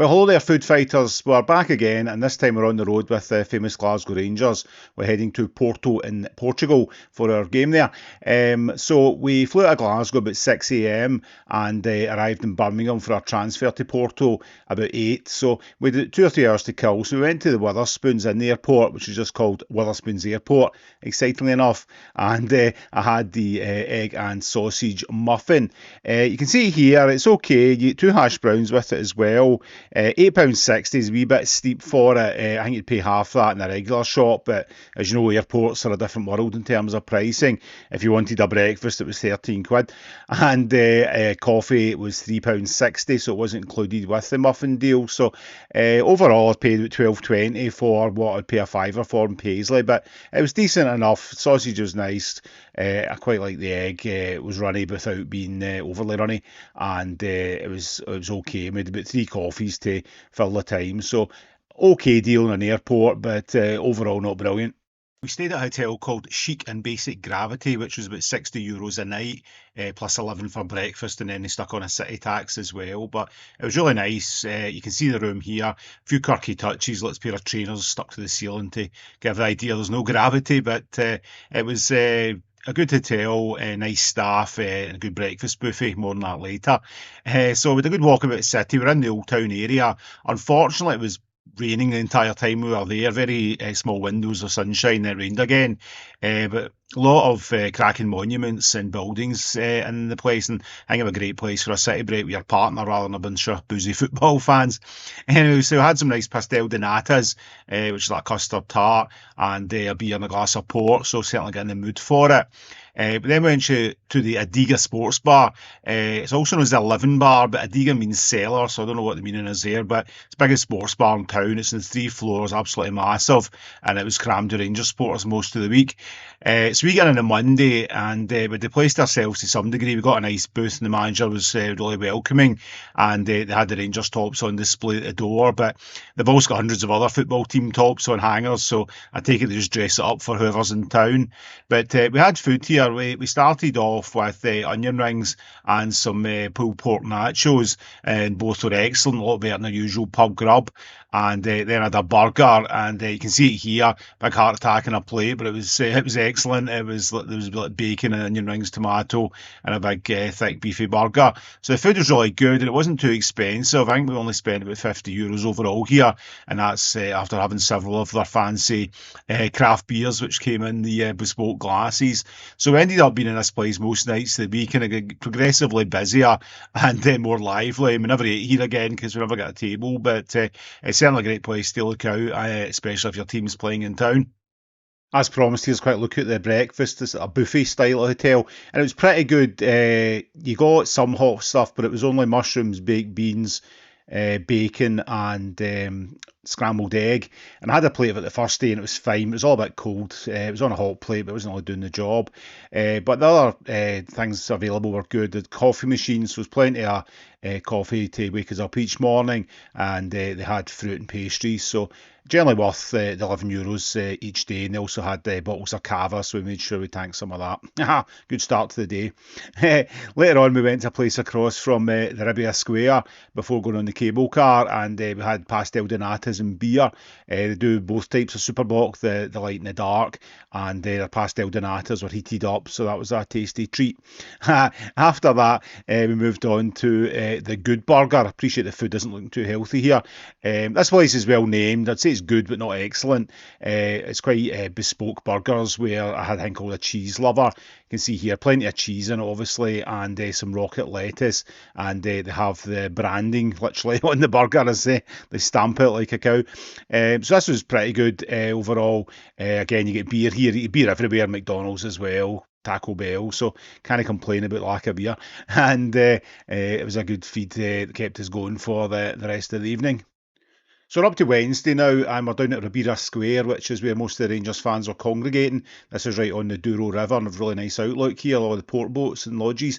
Well, hello there, food fighters. We're back again, and this time we're on the road with the famous Glasgow Rangers. We're heading to Porto in Portugal for our game there. So we flew out of Glasgow about 6 a.m. and arrived in Birmingham for our transfer to Porto about 8. So we had 2 or 3 hours to kill. So we went to the Witherspoons in the airport, which is just called Witherspoons Airport, excitingly enough. And I had the egg and sausage muffin. You can see here, it's okay. You get 2 hash browns with it as well. £8.60 is a wee bit steep for it. I think you'd pay half that in a regular shop, but as you know, airports are a different world in terms of pricing. If you wanted a breakfast, it was 13 quid, and coffee was £3.60, so it wasn't included with the muffin deal. So overall, I paid about £12.20 for what I'd pay a fiver for in Paisley, but it was decent enough. Sausage was nice. I quite like the egg. It was runny without being overly runny, and it was okay. I made about 3 coffees to fill the time, so okay deal in an airport, but overall not brilliant. We stayed at a hotel called Chic and Basic Gravity, which was about €60 a night, plus 11 for breakfast, and then they stuck on a city tax as well. But it was really nice. You can see the room here. A few quirky touches, lots of pair of trainers stuck to the ceiling to give the idea there's no gravity, but it was a good hotel, nice staff, and a good breakfast buffet. More on that later. So we had a good walk about the city. We're in the Old Town area. Unfortunately, it was raining the entire time we were there. Very small windows of sunshine. It rained again, but a lot of cracking monuments and buildings in the place, and I think it was a great place for a city break with your partner rather than a bunch of boozy football fans. Anyway, so we had some nice pastel de natas, which is like custard tart, and a beer and a glass of port, so certainly getting the mood for it. But then we went to the Adega Sports Bar. It's also known as the 11 Bar, but Adega means cellar, so I don't know what the meaning is there. But it's the biggest sports bar in town. It's in 3 floors, absolutely massive, and it was crammed with Rangers supporters most of the week. So we got in on a Monday, and we placed ourselves to some degree. We got a nice booth, and the manager was really welcoming, and they had the Rangers tops on display at the door. But they've also got hundreds of other football team tops on hangers, so I take it they just dress it up for whoever's in town. But we had food here. We started off with onion rings and some pulled pork nachos, and both were excellent, a lot better than the usual pub grub. And then I had a burger, and you can see it here, big heart attack in a plate, but it was excellent. There was like bacon and onion rings, tomato, and a big thick beefy burger. So the food was really good, and it wasn't too expensive. I think we only spent about €50 overall here, and that's after having several of their fancy craft beers, which came in the bespoke glasses. So we ended up being in this place most nights of the week, and it got progressively busier and more lively. We never ate here again because we never got a table, but it's certainly a great place to look out, especially if your team's playing in town. As promised, here's a quick look at the breakfast. It's a buffet style hotel, and it was pretty good. You got some hot stuff, but it was only mushrooms, baked beans, bacon, and scrambled egg. And I had a plate of it the first day, and it was fine. It was all a bit cold. It was on a hot plate, but it wasn't really doing the job. But the other things available were good. The coffee machines, so there was plenty of coffee to wake us up each morning, and they had fruit and pastries. So generally worth the €11 each day, and they also had bottles of cava, so we made sure we tanked some of that. Good start to the day. Later on, we went to a place across from the Ribia Square before going on the cable car, and we had pastel de natas and beer. They do both types of Superbock, the light and the dark, and their pastel de natas were heated up, so that was a tasty treat. After that, we moved on to the Good Burger. I appreciate the food isn't looking too healthy here. This place is well named. I'd say it's good but not excellent. It's quite bespoke burgers, where I had a thing called a cheese lover. You can see here plenty of cheese in it, obviously, and some rocket lettuce, and they have the branding literally on the burger as they stamp it like a cow. So this was pretty good overall. Again, you get beer here, you get beer everywhere, McDonald's as well, Taco Bell, so can't complain about lack of beer. And it was a good feed that kept us going for the rest of the evening. So we're up to Wednesday now, and we're down at Ribera Square, which is where most of the Rangers fans are congregating. This is right on the Douro River, and a really nice outlook here, all the port boats and lodges.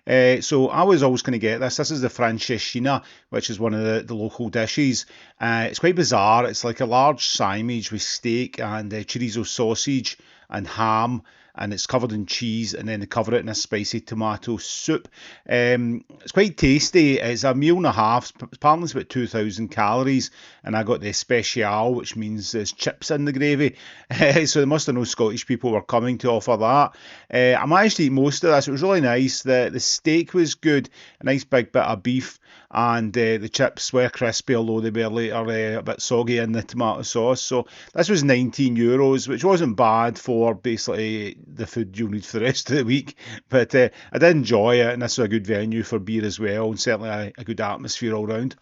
So I was always going to get this. This is the Francesinha, which is one of the local dishes. It's quite bizarre. It's like a large sandwich with steak and chorizo sausage and ham, and it's covered in cheese, and then they cover it in a spicy tomato soup. It's quite tasty. It's a meal and a half. Apparently it's about 2,000 calories, and I got the special, which means there's chips in the gravy. So they must have known Scottish people were coming to offer that. I managed to eat most of this. It was really nice. The steak was good, a nice big bit of beef, and the chips were crispy, although they were later a bit soggy in the tomato sauce. So this was €19, which wasn't bad for basically the food you'll need for the rest of the week. But I did enjoy it, and this was a good venue for beer as well, and certainly a good atmosphere all round.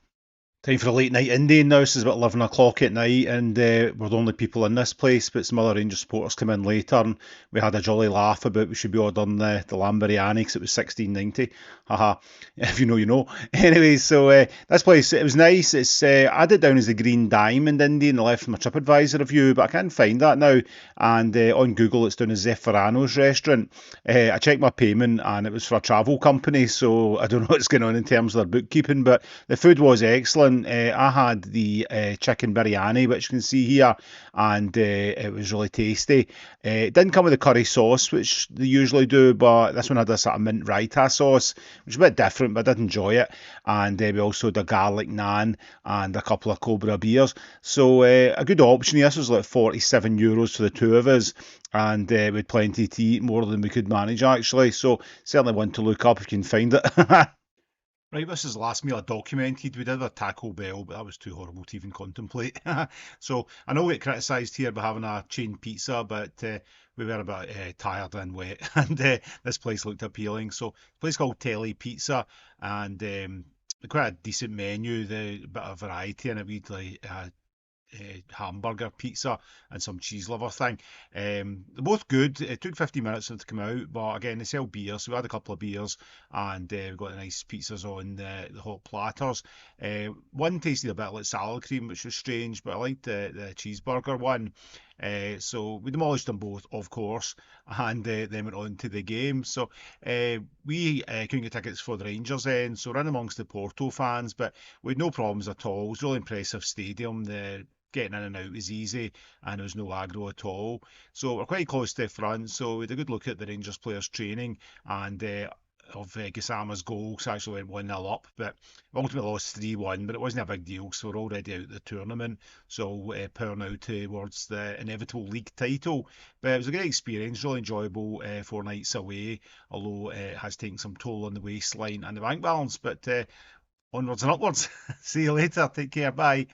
Time for a late night Indian now. So it's about 11 o'clock at night, and we're the only people in this place, but some other Rangers supporters come in later, and we had a jolly laugh about we should be ordering the lamb biryani because it was 16.90. Haha, if you know, you know. Anyway, so this place, it was nice. It's added down as the Green Diamond Indian, left from a TripAdvisor review, but I can't find that now. And on Google, it's down as Zeffirano's restaurant. I checked my payment, and it was for a travel company, so I don't know what's going on in terms of their bookkeeping, but the food was excellent. I had the chicken biryani, which you can see here, and it was really tasty. It didn't come with the curry sauce, which they usually do, but this one had a sort of mint raita sauce, which is a bit different, but I did enjoy it. And we also had a garlic naan and a couple of Cobra beers. So a good option. This was like €47 for the two of us, and we had plenty to eat, more than we could manage actually. So certainly one to look up if you can find it. Right, this is the last meal I documented. We did a Taco Bell, but that was too horrible to even contemplate. So I know we get criticised here by having a chain pizza, but we were a bit tired and wet, and this place looked appealing. So, a place called Telly Pizza, and quite a decent menu, the bit of variety in it. We'd like hamburger, pizza, and some cheese liver thing. They're both good. It took 50 minutes for them to come out, but again, they sell beer, so we had a couple of beers, and we got the nice pizzas on the hot platters. One tasted a bit like salad cream, which was strange, but I liked the cheeseburger one. So we demolished them both, of course, and then went on to the game. So we couldn't get tickets for the Rangers then, so we're in amongst the Porto fans, but we had no problems at all. It was a really impressive stadium. The getting in and out was easy, and there was no aggro at all. So we're quite close to the front, so we had a good look at the Rangers players training, and of Gassama's goals actually went 1-0 up, but ultimately lost 3-1, but it wasn't a big deal, so we're already out of the tournament, so power now towards the inevitable league title. But it was a great experience, really enjoyable 4 nights away, although it has taken some toll on the waistline and the bank balance, but onwards and upwards. See you later, take care, bye.